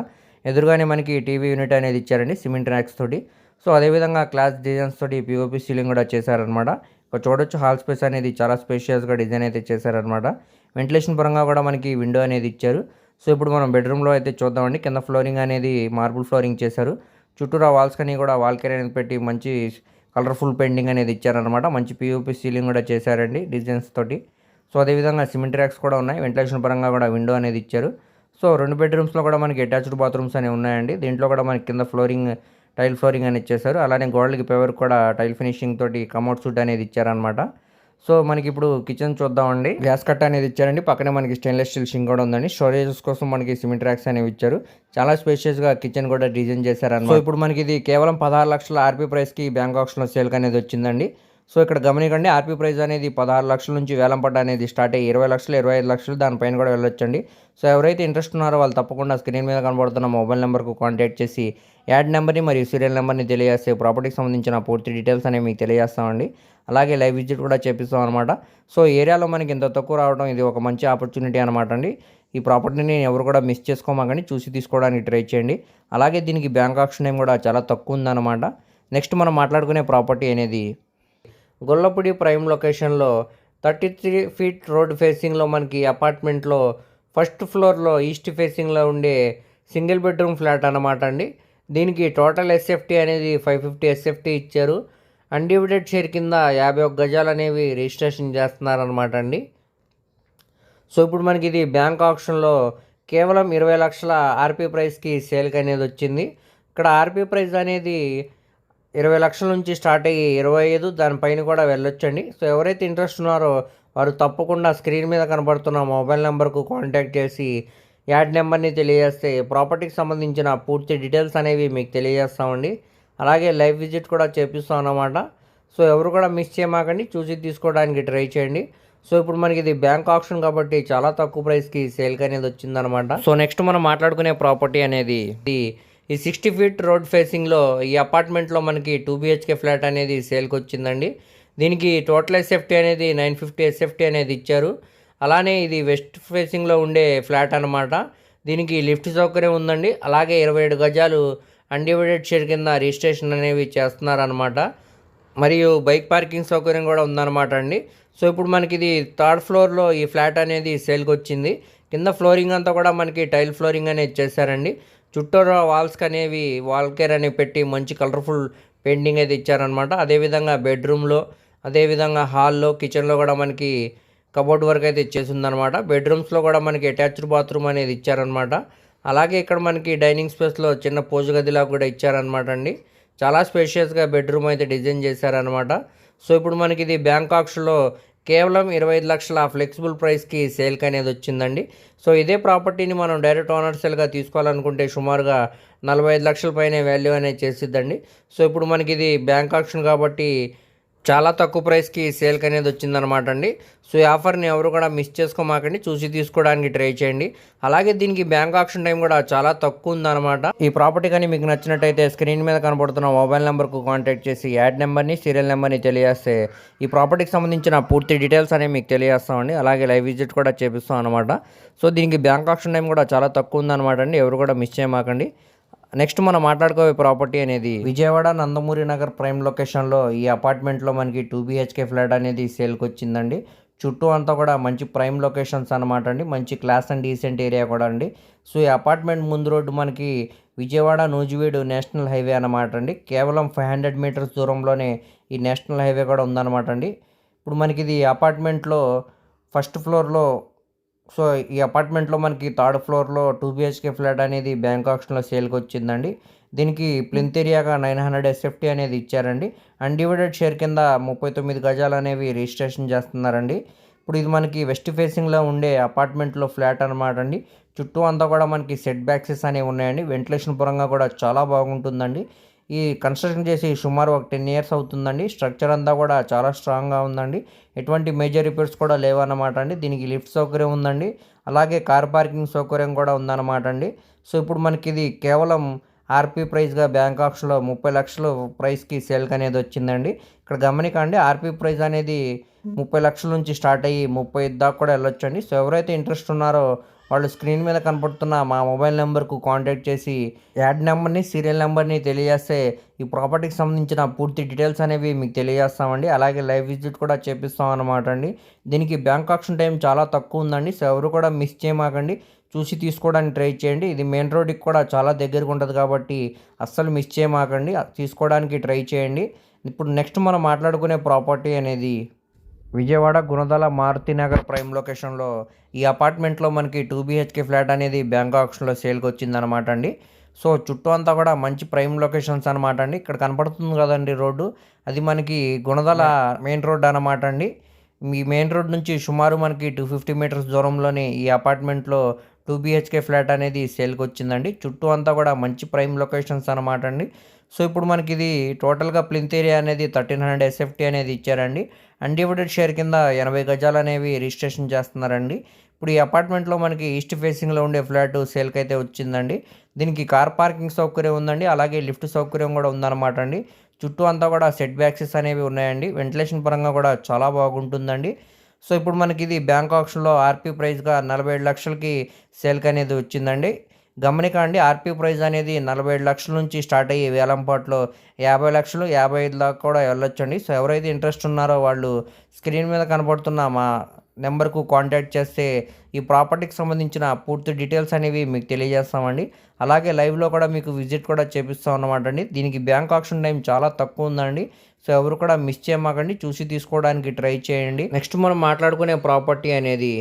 ఎదురుగానే మనకి టీవీ యూనిట్ అనేది ఇచ్చారండి సిమెంట్ ర్యాక్స్ తోటి. సో అదేవిధంగా క్లాస్ డిజైన్స్ తోటి పిఓపి సీలింగ్ కూడా చేశారనమాట. ఇక్కడ చూడొచ్చు హాల్ స్పేస్ అనేది చాలా స్పేషియస్గా డిజైన్ అయితే చేశారనమాట. వెంటిలేషన్ పరంగా కూడా మనకి విండో అనేది ఇచ్చారు. సో ఇప్పుడు మనం బెడ్రూమ్లో అయితే చూద్దామండి. కింద ఫ్లోరింగ్ అనేది మార్బుల్ ఫ్లోరింగ్ చేశారు. చుట్టూరా వాల్స్ కానీ కూడా వాల్ కేర్ అనేది పెట్టి మంచి కలర్ఫుల్ పెయింటింగ్ అనేది ఇచ్చారనమాట. మంచి పిఓపి సీలింగ్ కూడా చేశారండి డిజైన్స్ తోటి. సో అదేవిధంగా సిమెంట్ ర్యాక్స్ కూడా ఉన్నాయి. వెంటిలేషన్ పరంగా కూడా విండో అనేది ఇచ్చారు. సో 2 బెడ్రూమ్స్లో కూడా మనకి అటాచ్డ్ బాత్రూమ్స్ అనేవి ఉన్నాయండి. దీంట్లో కూడా మనకి కింద ఫ్లోరింగ్ టైల్ ఫ్లోరింగ్ అనేది ఇచ్చేసారు. అలానే గోడలకి పేవర్ కూడా టైల్ ఫినిషింగ్ తోటి కమౌట్ సూట్ అనేది ఇచ్చారనమాట. సో మనకి ఇప్పుడు కిచెన్ చూద్దామండి. గ్యాస్ కట్ అనేది ఇచ్చారండి. పక్కనే మనకి స్టెయిన్లెస్ స్టీల్ షింక్ కూడా ఉందండి. స్టోరేజెస్ కోసం మనకి సిమెంట్ ర్యాక్స్ అనేవి ఇచ్చారు. చాలా స్పేషియస్గా కిచెన్ కూడా డిజైన్ చేశారన్నమాట. సో ఇప్పుడు మనకి ఇది కేవలం 16 లక్షల ఆర్పీ ప్రైస్కి బ్యాంక్ ఆప్షన్లో సేల్కి అనేది వచ్చిందండి. సో ఇక్కడ గమనికండి, ఆర్పీ ప్రైస్ అనేది 16 లక్షల నుంచి వేలంపడ్డ అనేది స్టార్ట్ అయ్యి 20 లక్షలు 25 లక్షలు దానిపైన కూడా వెళ్ళొచ్చండి. సో ఎవరైతే ఇంట్రెస్ట్ ఉన్నారో వాళ్ళు తప్పకుండా స్క్రీన్ మీద కనబడుతున్న మొబైల్ నెంబర్కు కాంటాక్ట్ చేసి యాడ్ నెంబర్ని మరియు సీరియల్ నెంబర్ని తెలియజేస్తే ప్రాపర్టీకి సంబంధించిన పూర్తి డీటెయిల్స్ అనేవి మీకు తెలియజేస్తామండి. అలాగే లైవ్ విజిట్ కూడా చేపిస్తాం అనమాట. సో ఏరియాలో మనకి ఇంత తక్కువ రావడం ఇది ఒక మంచి ఆపర్చునిటీ అనమాట అండి. ఈ ప్రాపర్టీని ఎవరు కూడా మిస్ చేసుకోమాకండి, చూసి తీసుకోవడానికి ట్రై చేయండి. అలాగే దీనికి బ్యాంక్ ఆప్షన్ టైం కూడా చాలా తక్కువ ఉందన్నమాట. నెక్స్ట్ మనం మాట్లాడుకునే ప్రాపర్టీ అనేది గొల్లపూడి ప్రైమ్ లొకేషన్లో 33 ఫీట్ రోడ్ ఫేసింగ్లో మనకి అపార్ట్మెంట్లో ఫస్ట్ ఫ్లోర్లో ఈస్ట్ ఫేసింగ్లో ఉండే సింగిల్ బెడ్రూమ్ ఫ్లాట్ అనమాట అండి. దీనికి టోటల్ ఎస్ఎఫ్టీ అనేది 550 ఎస్ఎఫ్టీ ఇచ్చారు. అన్డివైడెడ్ షేర్ కింద 51 గజాలు అనేవి రిజిస్ట్రేషన్ చేస్తున్నారనమాట అండి. సో ఇప్పుడు మనకి ఇది బ్యాంక్ ఆప్షన్లో కేవలం 20 లక్షల ఆర్పీ ప్రైస్కి సేల్కి అనేది వచ్చింది. ఇక్కడ ఆర్పీ ప్రైస్ అనేది 20 లక్షల నుంచి స్టార్ట్ అయ్యి 25 దానిపైన కూడా వెళ్ళొచ్చండి. సో ఎవరైతే ఇంట్రెస్ట్ ఉన్నారో వారు తప్పకుండా స్క్రీన్ మీద కనబడుతున్న మొబైల్ నెంబర్కు కాంటాక్ట్ చేసి యాడ్ నెంబర్ని తెలియజేస్తే ప్రాపర్టీకి సంబంధించిన పూర్తి డీటెయిల్స్ అనేవి మీకు తెలియజేస్తామండి. అలాగే లైవ్ విజిట్ కూడా చేపిస్తాం అన్నమాట. సో ఎవరు కూడా మిస్ చేయమాకండి, చూసి తీసుకోవడానికి ట్రై చేయండి. సో ఇప్పుడు మనకి ఇది బ్యాంక్ ఆప్షన్ కాబట్టి చాలా తక్కువ ప్రైస్కి సేల్కి అనేది వచ్చిందనమాట. సో నెక్స్ట్ మనం మాట్లాడుకునే ప్రాపర్టీ అనేది ఈ 60 ఫీట్ రోడ్ ఫేసింగ్లో ఈ అపార్ట్మెంట్లో మనకి 2 BHK ఫ్లాట్ అనేది సేల్కి వచ్చిందండి. దీనికి టోటల్ ఎస్ఎఫ్టీ అనేది 950 ఎస్ఎఫ్టీ అనేది ఇచ్చారు. అలానే ఇది వెస్ట్ ఫేసింగ్లో ఉండే ఫ్లాట్ అనమాట. దీనికి లిఫ్ట్ సౌకర్యం ఉందండి. అలాగే 27 గజాలు అన్డివైడెడ్ షేర్ కింద రిజిస్ట్రేషన్ అనేవి చేస్తున్నారనమాట. మరియు బైక్ పార్కింగ్ సౌకర్యం కూడా ఉందన్నమాట అండి. సో ఇప్పుడు మనకి ఇది థర్డ్ ఫ్లోర్లో ఈ ఫ్లాట్ అనేది సేల్కి వచ్చింది. కింద ఫ్లోరింగ్ అంతా కూడా మనకి టైల్ ఫ్లోరింగ్ అనేది చేశారండి. చుట్టూరా వాల్స్కి అనేవి వాల్ కేర్ అనేవి పెట్టి మంచి కలర్ఫుల్ పెయింటింగ్ అయితే ఇచ్చారనమాట. అదేవిధంగా బెడ్రూమ్లో, అదేవిధంగా హాల్లో, కిచెన్లో కూడా మనకి కబోర్డ్ వర్క్ అయితే ఇచ్చేసిందనమాట. బెడ్రూమ్స్లో కూడా మనకి అటాచ్డ్ బాత్రూమ్ అనేది ఇచ్చారనమాట. అలాగే ఇక్కడ మనకి డైనింగ్ స్పేస్లో చిన్న పూజ గదిలా కూడా ఇచ్చారనమాట అండి. చాలా స్పేషియస్గా బెడ్రూమ్ అయితే డిజైన్ చేశారనమాట. సో ఇప్పుడు మనకి ఇది బ్యాంకాక్స్లో కేవలం 25 లక్షల ఫ్లెక్సిబుల్ ప్రైస్కి సేల్కి అనేది వచ్చిందండి. సో ఇదే ప్రాపర్టీని మనం డైరెక్ట్ ఓనర్ సేల్గా తీసుకోవాలనుకుంటే సుమారుగా 45 లక్షల పైనే వాల్యూ అనేది చేసిద్దండి. సో ఇప్పుడు మనకి ఇది బ్యాంక్ ఆక్షన్ కాబట్టి చాలా తక్కువ ప్రైస్కి సేల్కి అనేది వచ్చిందనమాట అండి. సో ఈ ఆఫర్ని ఎవరు కూడా మిస్ చేసుకోమాకండి, చూసి తీసుకోవడానికి ట్రై చేయండి. అలాగే దీనికి బ్యాంక్ ఆక్షన్ టైం కూడా చాలా తక్కువ ఉందన్నమాట. ఈ ప్రాపర్టీ కానీ మీకు నచ్చినట్టయితే స్క్రీన్ మీద కనబడుతున్న మొబైల్ నెంబర్కు కాంటాక్ట్ చేసి యాడ్ నెంబర్ని, సీరియల్ నెంబర్ని తెలియజేస్తే ఈ ప్రాపర్టీకి సంబంధించిన పూర్తి డీటెయిల్స్ అనేవి మీకు తెలియజేస్తామండి. అలాగే లైవ్ విజిట్ కూడా చేపిస్తాం అనమాట. సో దీనికి బ్యాంక్ ఆక్షన్ టైం కూడా చాలా తక్కువ ఉందన్నమాట అండి, ఎవరు కూడా మిస్ చేయమాకండి. నెక్స్ట్ మనం మాట్లాడుకోవే ప్రాపర్టీ అనేది విజయవాడ నందమూరి నగర్ ప్రైమ్ లొకేషన్లో ఈ అపార్ట్మెంట్లో మనకి 2 BHK ఫ్లాట్ అనేది సేల్కి వచ్చిందండి. చుట్టూ అంతా కూడా మంచి ప్రైమ్ లొకేషన్స్ అనమాట అండి, మంచి క్లాస్ అండ్ డీసెంట్ ఏరియా కూడా అండి. సో ఈ అపార్ట్మెంట్ ముందు రోడ్డు మనకి విజయవాడ నూజివీడు నేషనల్ హైవే అనమాట అండి. కేవలం 500 మీటర్స్ దూరంలోనే ఈ నేషనల్ హైవే కూడా ఉందన్నమాట అండి. ఇప్పుడు మనకి ఇది అపార్ట్మెంట్లో ఫస్ట్ ఫ్లోర్లో, సో ఈ అపార్ట్మెంట్లో మనకి థర్డ్ ఫ్లోర్లో 2 BHK ఫ్లాట్ అనేది బ్యాంక్ ఆక్షన్లో సేల్కి వచ్చిందండి. దీనికి ప్లింత్ ఏరియాగా 900 SFT అనేది ఇచ్చారండి. అన్డివైడెడ్ షేర్ కింద 39 గజాలు అనేవి రిజిస్ట్రేషన్ చేస్తున్నారండి. ఇప్పుడు ఇది మనకి వెస్ట్ ఫేసింగ్లో ఉండే అపార్ట్మెంట్లో ఫ్లాట్ అనమాట అండి. చుట్టూ అంతా కూడా మనకి సెట్ బ్యాక్సెస్ అనేవి ఉన్నాయండి. వెంటిలేషన్ పరంగా కూడా చాలా బాగుంటుందండి. ఈ కన్స్ట్రక్షన్ చేసి సుమారు ఒక 10 ఇయర్స్ అవుతుందండి. స్ట్రక్చర్ అంతా కూడా చాలా స్ట్రాంగ్గా ఉందండి. ఎటువంటి మేజర్ రిపేర్స్ కూడా లేవన్నమాట అండి. దీనికి లిఫ్ట్ సౌకర్యం ఉందండి. అలాగే కార్ పార్కింగ్ సౌకర్యం కూడా ఉందన్నమాట అండి. సో ఇప్పుడు మనకి ఇది కేవలం ఆర్పీ ప్రైస్గా బ్యాంక్ ఆక్షన్లో 30 లక్షలు ప్రైస్కి సేల్కి అనేది వచ్చిందండి. ఇక్కడ గమనికండి, ఆర్పీ ప్రైస్ అనేది 30 లక్షల నుంచి స్టార్ట్ అయ్యి 35 దాకా కూడా వెళ్ళొచ్చండి. సో ఎవరైతే ఇంట్రెస్ట్ ఉన్నారో వాళ్ళు స్క్రీన్ మీద కనపడుతున్న మా మొబైల్ నెంబర్కు కాంటాక్ట్ చేసి యాడ్ నెంబర్ని, సీరియల్ నెంబర్ని తెలియజేస్తే ఈ ప్రాపర్టీకి సంబంధించిన పూర్తి డీటెయిల్స్ అనేవి మీకు తెలియజేస్తామండి. అలాగే లైవ్ విజిట్ కూడా చేపిస్తాం అన్నమాట అండి. దీనికి బ్యాంక్ ఆక్షన్ టైం చాలా తక్కువ ఉందండి. సో ఎవరు కూడా మిస్ చేయమాకండి, చూసి తీసుకోవడానికి ట్రై చేయండి. ఇది మెయిన్ రోడ్కి కూడా చాలా దగ్గరగా ఉంటుంది కాబట్టి అస్సలు మిస్ చేయమాకండి, తీసుకోవడానికి ట్రై చేయండి. ఇప్పుడు నెక్స్ట్ మనం మాట్లాడుకునే ప్రాపర్టీ అనేది విజయవాడ గుణదల మారుతినగర్ ప్రైమ్ లొకేషన్లో ఈ అపార్ట్మెంట్లో మనకి 2 BHK ఫ్లాట్ అనేది బ్యాంక్ ఆక్షన్లో సేల్కి వచ్చిందనమాట అండి. సో చుట్టూ అంతా కూడా మంచి ప్రైమ్ లొకేషన్స్ అనమాట అండి. ఇక్కడ కనపడుతుంది కదండి రోడ్డు, అది మనకి గుణదల మెయిన్ రోడ్ అనమాట అండి. ఈ మెయిన్ రోడ్ నుంచి సుమారు మనకి 250 మీటర్స్ దూరంలోనే ఈ అపార్ట్మెంట్లో 2 BHK ఫ్లాట్ అనేది సేల్కి వచ్చిందండి. చుట్టూ అంతా కూడా మంచి ప్రైమ్ లొకేషన్స్ అనమాట అండి. సో ఇప్పుడు మనకి ఇది టోటల్గా ప్లింత్ ఏరియా అనేది 1300 SFT అనేది ఇచ్చారండి. అన్డివైడెడ్ షేర్ కింద 80 గజాలు అనేవి రిజిస్ట్రేషన్ చేస్తున్నారండి. ఇప్పుడు ఈ అపార్ట్మెంట్లో మనకి ఈస్ట్ ఫేసింగ్లో ఉండే ఫ్లాట్ సేల్కి అయితే వచ్చిందండి. దీనికి కార్ పార్కింగ్ సౌకర్యం ఉందండి. అలాగే లిఫ్ట్ సౌకర్యం కూడా ఉందన్నమాట అండి. చుట్టూ అంతా కూడా సెట్ బ్యాక్సెస్ అనేవి ఉన్నాయండి. వెంటిలేషన్ పరంగా కూడా చాలా బాగుంటుందండి. సో ఇప్పుడు మనకి ఇది బ్యాంక్ ఆక్షన్లో ఆర్పీ ప్రైస్గా 47 లక్షలకి సేల్కి అనేది వచ్చిందండి. గమనికండి, ఆర్పీ ప్రైస్ అనేది 47 లక్షల నుంచి స్టార్ట్ అయ్యి వేలంపాట్లో 50 లక్షలు, 55 దాకా కూడా వెళ్ళొచ్చండి. సో ఎవరైతే ఇంట్రెస్ట్ ఉన్నారో వాళ్ళు స్క్రీన్ మీద కనబడుతున్న మా నెంబర్కు కాంటాక్ట్ చేస్తే ఈ ప్రాపర్టీకి సంబంధించిన పూర్తి డీటెయిల్స్ అనేవి మీకు తెలియజేస్తామండి. అలాగే లైవ్లో కూడా మీకు విజిట్ కూడా చేపిస్తాం అన్నమాట అండి. దీనికి బ్యాంక్ ఆక్షన్ టైం చాలా తక్కువ ఉందండి. సో ఎవరు కూడా మిస్ చేయమాకండి, చూసి తీసుకోవడానికి ట్రై చేయండి. నెక్స్ట్ మనం మాట్లాడుకునే ప్రాపర్టీ అనేది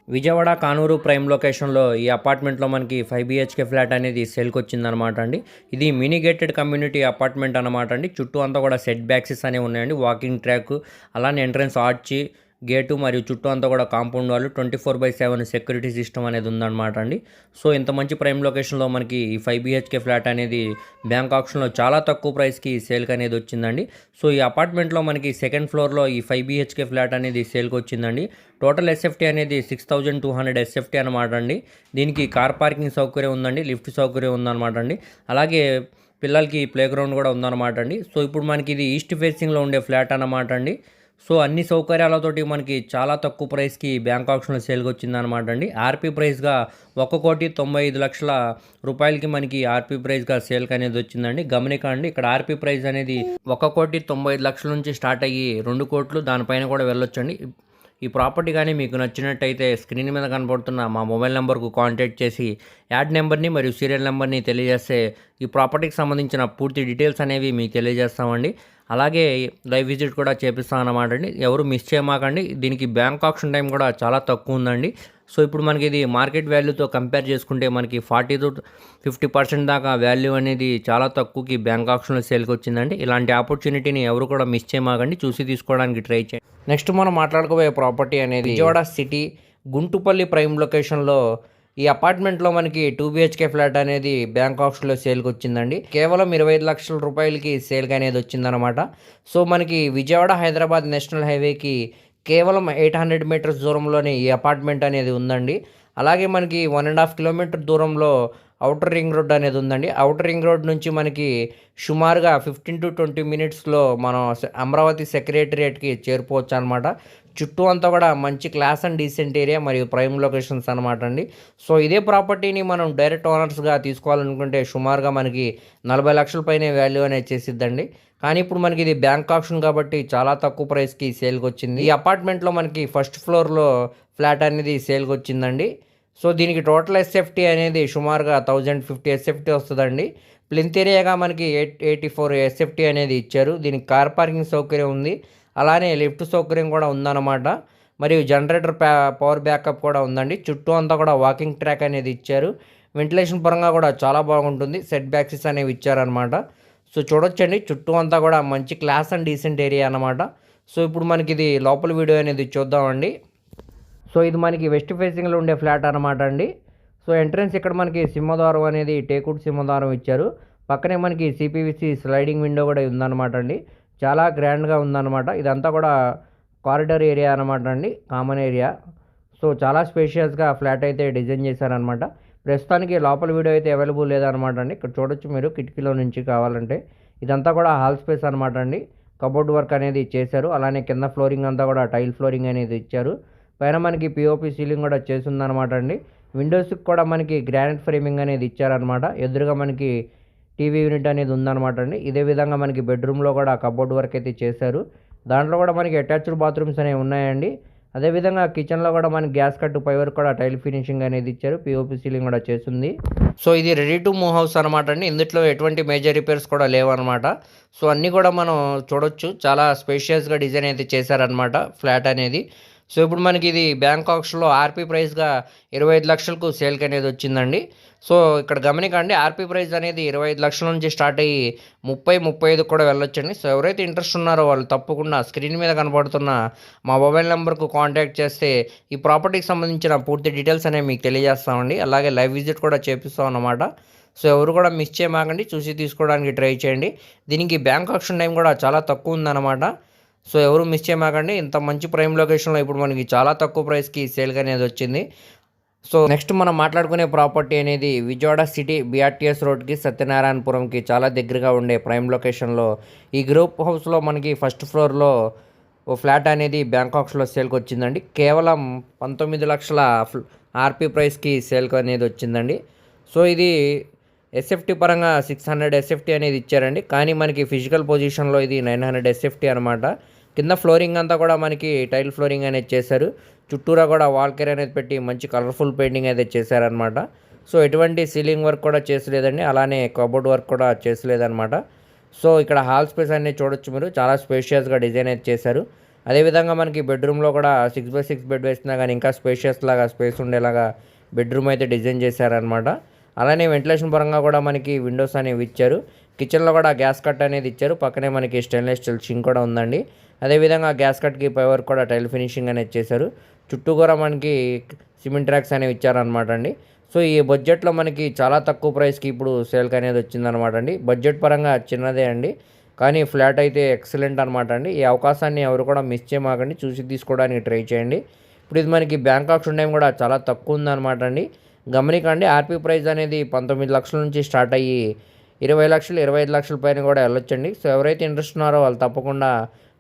విజయవాడ కానూరు ప్రైమ్ లొకేషన్లో ఈ అపార్ట్మెంట్లో మనకి 5 BHK ఫ్లాట్ అనేది సేల్కి వచ్చిందనమాట అండి. ఇది మినీ గేటెడ్ కమ్యూనిటీ అపార్ట్మెంట్ అనమాట అండి. చుట్టూ అంతా కూడా సెట్ బ్యాక్సెస్ అనేవి ఉన్నాయండి. వాకింగ్ ట్రాక్, అలానే ఎంట్రన్స్ ఆర్చి, గేటు మరియు చుట్టూ అంతా కూడా కాంపౌండ్ వాళ్ళు 24/7 సెక్యూరిటీ సిస్టమ్ అనేది ఉందన్నమాట అండి. సో ఇంత మంచి ప్రైమ్ లొకేషన్లో మనకి ఈ 5 BHK ఫ్లాట్ అనేది బ్యాంక్ ఆక్షన్లో చాలా తక్కువ ప్రైస్కి సేల్కి అనేది వచ్చిందండి. సో ఈ అపార్ట్మెంట్లో మనకి సెకండ్ ఫ్లోర్లో ఈ 5 BHK ఫ్లాట్ అనేది సేల్కి వచ్చిందండి. టోటల్ SFT అనేది 6200 SFT అనమాట అండి. దీనికి కార్ పార్కింగ్ సౌకర్యం ఉందండి, లిఫ్ట్ సౌకర్యం ఉందన్నమాట అండి. అలాగే పిల్లలకి ప్లే గ్రౌండ్ కూడా ఉందన్నమాట అండి. సో ఇప్పుడు మనకి ఇది ఈస్ట్ ఫేసింగ్లో ఉండే ఫ్లాట్ అన్నమాట అండి. సో అన్ని సౌకర్యాలతోటి మనకి చాలా తక్కువ ప్రైస్కి బ్యాంక్ ఆక్షన్లో సేల్కి వచ్చిందనమాట అండి. ఆర్పీ ప్రైస్గా 1,95,00,000 రూపాయలకి మనకి ఆర్పీ ప్రైస్గా సేల్కి అనేది వచ్చిందండి. గమనికండి, ఇక్కడ ఆర్పీ ప్రైస్ అనేది 1,95,00,000 నుంచి స్టార్ట్ అయ్యి 2 కోట్లు దానిపైన కూడా వెళ్ళొచ్చండి. ఈ ప్రాపర్టీ కానీ మీకు నచ్చినట్టయితే స్క్రీన్ మీద కనబడుతున్న మా మొబైల్ నెంబర్కు కాంటాక్ట్ చేసి యాడ్ నెంబర్ని మరియు సీరియల్ నెంబర్ని తెలియజేస్తే ఈ ప్రాపర్టీకి సంబంధించిన పూర్తి డీటెయిల్స్ అనేవి మీకు తెలియజేస్తామండి. అలాగే లైవ్ విజిట్ కూడా చేపిస్తాం అన్నమాట అండి. ఎవరు మిస్ చేయమాకండి. దీనికి బ్యాంక్ ఆప్షన్ టైం కూడా చాలా తక్కువ ఉందండి. సో ఇప్పుడు మనకి ఇది మార్కెట్ వాల్యూతో కంపేర్ చేసుకుంటే మనకి 40 to 50% దాకా వాల్యూ అనేది చాలా తక్కువకి బ్యాంక్ ఆప్షన్లో సేల్కి వచ్చిందండి. ఇలాంటి ఆపర్చునిటీని ఎవరు కూడా మిస్ చేయమాకండి, చూసి తీసుకోవడానికి ట్రై చేయండి. నెక్స్ట్ మనం మాట్లాడుకోబోయే ప్రాపర్టీ అనేది విజయవాడ సిటీ గుంటుపల్లి ప్రైమ్ లొకేషన్లో ఈ అపార్ట్మెంట్లో మనకి 2 BHK ఫ్లాట్ అనేది బ్యాంక్ ఆప్షన్లో సేల్కి వచ్చిందండి. కేవలం 25 లక్షల రూపాయలకి సేల్కి అనేది వచ్చిందనమాట. సో మనకి విజయవాడ హైదరాబాద్ నేషనల్ హైవేకి కేవలం 800 మీటర్స్ దూరంలోనే ఈ అపార్ట్మెంట్ అనేది ఉందండి. అలాగే మనకి 1.5 కిలోమీటర్ దూరంలో అవుటర్ రింగ్ రోడ్ అనేది ఉందండి. అవుటర్ రింగ్ రోడ్ నుంచి మనకి సుమారుగా 15 to 20 మినిట్స్లో మనం అమరావతి సెక్రటరియేట్కి చేరుకోవచ్చు అనమాట. చుట్టూ అంతా కూడా మంచి క్లాస్ అండ్ డీసెంట్ ఏరియా మరియు ప్రైమ్ లొకేషన్స్ అనమాట అండి. సో ఇదే ప్రాపర్టీని మనం డైరెక్ట్ ఓనర్స్గా తీసుకోవాలనుకుంటే సుమారుగా మనకి 40 లక్షల పైనే వాల్యూ అనేది చేసిద్దండి. కానీ ఇప్పుడు మనకి ఇది బ్యాంక్ ఆప్షన్ కాబట్టి చాలా తక్కువ ప్రైస్కి సేల్కి వచ్చింది. ఈ అపార్ట్మెంట్లో మనకి ఫస్ట్ ఫ్లోర్లో ఫ్లాట్ అనేది సేల్కి వచ్చిందండి. సో దీనికి టోటల్ ఎస్ఎఫ్టీ అనేది సుమారుగా 1050 ఎస్ఎఫ్టీ వస్తుందండి. ప్లింత్ ఏరియాగా మనకి 84 ఎస్ఎఫ్టీ అనేది ఇచ్చారు. దీనికి కార్ పార్కింగ్ సౌకర్యం ఉంది, అలానే లిఫ్ట్ సౌకర్యం కూడా ఉందన్నమాట. మరియు జనరేటర్ పవర్ బ్యాకప్ కూడా ఉందండి. చుట్టూ అంతా కూడా వాకింగ్ ట్రాక్ అనేది ఇచ్చారు. వెంటిలేషన్ పరంగా కూడా చాలా బాగుంటుంది. సెట్ బ్యాక్సెస్ అనేవి ఇచ్చారనమాట. సో చూడొచ్చండి, చుట్టూ అంతా కూడా మంచి క్లాస్ అండ్ డీసెంట్ ఏరియా అన్నమాట. సో ఇప్పుడు మనకి ఇది లోపల వీడియో అనేది చూద్దామండి. సో ఇది మనకి వెస్ట్ ఫేసింగ్లో ఉండే ఫ్లాట్ అనమాట అండి. సో ఎంట్రన్స్ ఇక్కడ మనకి సింహద్వారం అనేది టేకుడ్ సింహద్వారం ఇచ్చారు. పక్కనే మనకి సిపివిసి స్లైడింగ్ విండో కూడా ఉందన్నమాట అండి. చాలా గ్రాండ్గా ఉందన్నమాట. ఇదంతా కూడా కారిడార్ ఏరియా అనమాట అండి, కామన్ ఏరియా. సో చాలా స్పేషియస్గా ఫ్లాట్ అయితే డిజైన్ చేశారనమాట. ప్రస్తుతానికి లోపల వీడియో అయితే అవైలబుల్ లేదనమాట అండి. ఇక్కడ చూడొచ్చు మీరు కిటికీలో నుంచి కావాలంటే. ఇదంతా కూడా హాల్ స్పేస్ అనమాట అండి. కబోర్డ్ వర్క్ అనేది చేశారు. అలానే కింద ఫ్లోరింగ్ అంతా కూడా టైల్ ఫ్లోరింగ్ అనేది ఇచ్చారు. పైన మనకి పిఓపి సీలింగ్ కూడా చేసిందనమాట అండి. విండోస్కి కూడా మనకి గ్రానైట్ ఫ్రేమింగ్ అనేది ఇచ్చారనమాట. ఎదురుగా మనకి టీవీ యూనిట్ అనేది ఉందన్నమాట అండి. ఇదే విధంగా మనకి బెడ్రూమ్లో కూడా కబోర్డ్ వర్క్ అయితే చేశారు. దాంట్లో కూడా మనకి అటాచ్డ్ బాత్రూమ్స్ అనేవి ఉన్నాయండి. అదేవిధంగా కిచెన్లో కూడా మనకి గ్యాస్ కట్టు పై వరకు కూడా టైల్ ఫినిషింగ్ అనేది ఇచ్చారు. పిఓపి సీలింగ్ కూడా చేస్తుంది. సో ఇది రెడీ టు మూవ్ హౌస్ అనమాట అండి. ఇందులో ఎటువంటి మేజర్ రిపేర్స్ కూడా లేవన్నమాట. సో అన్నీ కూడా మనం చూడొచ్చు. చాలా స్పేషియస్గా డిజైన్ అయితే చేశారనమాట ఫ్లాట్ అనేది. సో ఇప్పుడు మనకి ఇది బ్యాంక్ ఆప్షన్లో ఆర్పీ ప్రైస్గా 25 లక్షలకు సేల్కి అనేది వచ్చిందండి. సో ఇక్కడ గమనికండి, ఆర్పీ ప్రైస్ అనేది 25 లక్షల నుంచి స్టార్ట్ అయ్యి 30-35 కూడా వెళ్ళొచ్చండి. సో ఎవరైతే ఇంట్రెస్ట్ ఉన్నారో వాళ్ళు తప్పకుండా స్క్రీన్ మీద కనబడుతున్న మా మొబైల్ నెంబర్కు కాంటాక్ట్ చేస్తే ఈ ప్రాపర్టీకి సంబంధించిన పూర్తి డీటెయిల్స్ అనేవి మీకు తెలియజేస్తామండి. అలాగే లైవ్ విజిట్ కూడా చేపిస్తాం అన్నమాట. సో ఎవరు కూడా మిస్ చేయమాకండి, చూసి తీసుకోవడానికి ట్రై చేయండి. దీనికి బ్యాంక్ ఆప్షన్ టైం కూడా చాలా తక్కువ ఉందన్నమాట. సో ఎవరు మిస్ చేయమాకండి. ఇంత మంచి ప్రైమ్ లొకేషన్లో ఇప్పుడు మనకి చాలా తక్కువ ప్రైస్కి సేల్కి అనేది వచ్చింది. సో నెక్స్ట్ మనం మాట్లాడుకునే ప్రాపర్టీ అనేది విజయవాడ సిటీ బిఆర్టీఎస్ రోడ్కి సత్యనారాయణపురంకి చాలా దగ్గరగా ఉండే ప్రైమ్ లొకేషన్లో ఈ గ్రూప్ హౌస్లో మనకి ఫస్ట్ ఫ్లోర్లో ఓ ఫ్లాట్ అనేది బ్యాంక్ ఆప్షన్లో సేల్కి వచ్చిందండి. కేవలం 19 లక్షల ఆర్పీ ప్రైస్కి సేల్కి అనేది వచ్చిందండి. సో ఇది ఎస్ఎఫ్టీ పరంగా 600 ఎస్ఎఫ్టీ అనేది ఇచ్చారండి. కానీ మనకి ఫిజికల్ పొజిషన్లో ఇది 900 ఎస్ఎఫ్టీ అనమాట. కింద ఫ్లోరింగ్ అంతా కూడా మనకి టైల్ ఫ్లోరింగ్ అనేది చేశారు. చుట్టూరా కూడా వాల్ కేర్ అనేది పెట్టి మంచి కలర్ఫుల్ పెయింటింగ్ అయితే చేశారనమాట. సో ఎటువంటి సీలింగ్ వర్క్ కూడా చేసలేదండి, అలానే కబోర్డ్ వర్క్ కూడా చేసలేదనమాట. సో ఇక్కడ హాల్ స్పేస్ అనేది చూడొచ్చు మీరు, చాలా స్పేషియస్గా డిజైన్ అయితే చేశారు. అదేవిధంగా మనకి బెడ్రూమ్లో కూడా 6x6 బెడ్ వేసినా కానీ ఇంకా స్పేషియస్ లాగా స్పేస్ ఉండేలాగా బెడ్రూమ్ అయితే డిజైన్ చేశారనమాట. అలానే వెంటిలేషన్ పరంగా కూడా మనకి విండోస్ అనేవి ఇచ్చారు. కిచెన్లో కూడా గ్యాస్ కట్ అనేది ఇచ్చారు. పక్కనే మనకి స్టెయిన్లెస్ స్టీల్ సింక్ కూడా ఉందండి. అదేవిధంగా గ్యాస్ కట్కి పై వరకు కూడా టైల్ ఫినిషింగ్ అనేది చేశారు. చుట్టూ కూడా మనకి సిమెంట్ ట్రాక్స్ అనేవి ఇచ్చారనమాట అండి. సో ఈ బడ్జెట్లో మనకి చాలా తక్కువ ప్రైస్కి ఇప్పుడు సేల్కి అనేది వచ్చిందనమాట అండి. బడ్జెట్ పరంగా చిన్నదే అండి, కానీ ఫ్లాట్ అయితే ఎక్సలెంట్ అనమాట అండి. ఈ అవకాశాన్ని ఎవరు కూడా మిస్ చేయమాకండి, చూసి తీసుకోవడానికి ట్రై చేయండి. ఇప్పుడు ఇది మనకి బ్యాంక్ ఆప్షన్ టైం కూడా చాలా తక్కువ ఉందన్నమాట అండి. గమనికండి, ఆర్పీ ప్రైస్ అనేది 19 లక్షల నుంచి స్టార్ట్ అయ్యి 20 లక్షలు 25 లక్షల పైన కూడా వెళ్ళొచ్చండి. సో ఎవరైతే ఇంట్రెస్ట్ ఉన్నారో వాళ్ళు తప్పకుండా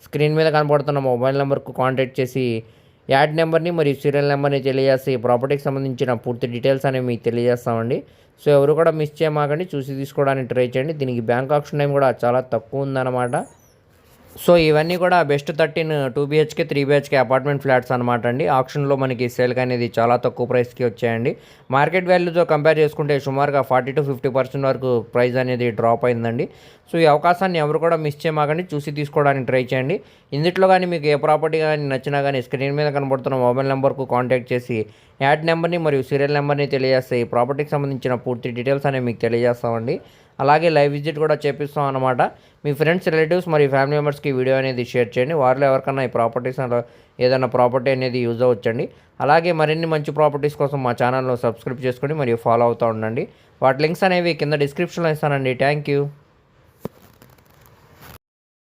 స్క్రీన్ మీద కనపడుతున్న మొబైల్ నెంబర్కు కాంటాక్ట్ చేసి యాడ్ నెంబర్ని మరియు సీరియల్ నెంబర్ని తెలియజేసి ప్రాపర్టీకి సంబంధించిన పూర్తి డీటెయిల్స్ అనేవి మీకు తెలియజేస్తామండి. సో ఎవరు కూడా మిస్ చేయమాకండి, చూసి తీసుకోవడానికి ట్రై చేయండి. దీనికి బ్యాంక్ ఆప్షన్ టైం కూడా చాలా తక్కువ ఉందన్నమాట. సో ఇవన్నీ కూడా best 13 2 BHK, 3 BHK apartment flats అనమాట అండి. ఆక్షన్‌లో మనకి సేల్‌కి అనేది చాలా తక్కువ ప్రైస్‌కి వచ్చాయండి. మార్కెట్ వాల్యూతో కంపేర్ చేసుకుంటే సుమారుగా 40-50% వరకు ప్రైస్ అనేది డ్రాప్ అయిందండి. సో ఈ అవకాశాన్ని ఎవరు కూడా మిస్ చేయమాకండి. చూసి తీసుకోవడానికి ట్రై చేయండి. ఇందులో గానీ మీకు ఏ ప్రాపర్టీ గానీ నచ్చినా గానీ స్క్రీన్ మీద కనబడుతున్న మొబైల్ నెంబర్‌కు కాంటాక్ట్ చేసి యాడ్ నెంబర్‌ని మరియు సీరియల్ నెంబర్‌ని తెలియజేస్తే ఈ ప్రాపర్టీకి సంబంధించిన పూర్తి డీటెయిల్స్ అనేవి మీకు తెలియజేస్తామండి. అలాగే లైవ్ విజిట్ కూడా చేపిస్తాం అన్నమాట. మీ ఫ్రెండ్స్, రిలేటివ్స్ మరియు ఫ్యామిలీ మెంబర్స్‌కి వీడియో అనేది షేర్ చేయండి. వారిలో ఎవరికన్నా ఈ ప్రాపర్టీస్ ఏదైనా ప్రాపర్టీ అనేది యూజ్ అవ్వచ్చండి. అలాగే మరిన్ని మంచి ప్రాపర్టీస్ కోసం మా ఛానల్‌ను సబ్స్క్రైబ్ చేసుకోండి మరియు ఫాలో అవుతూ ఉండండి. వాటి లింక్స్ అనేవి కింద డిస్క్రిప్షన్‌లో ఇస్తానండి. Thank you.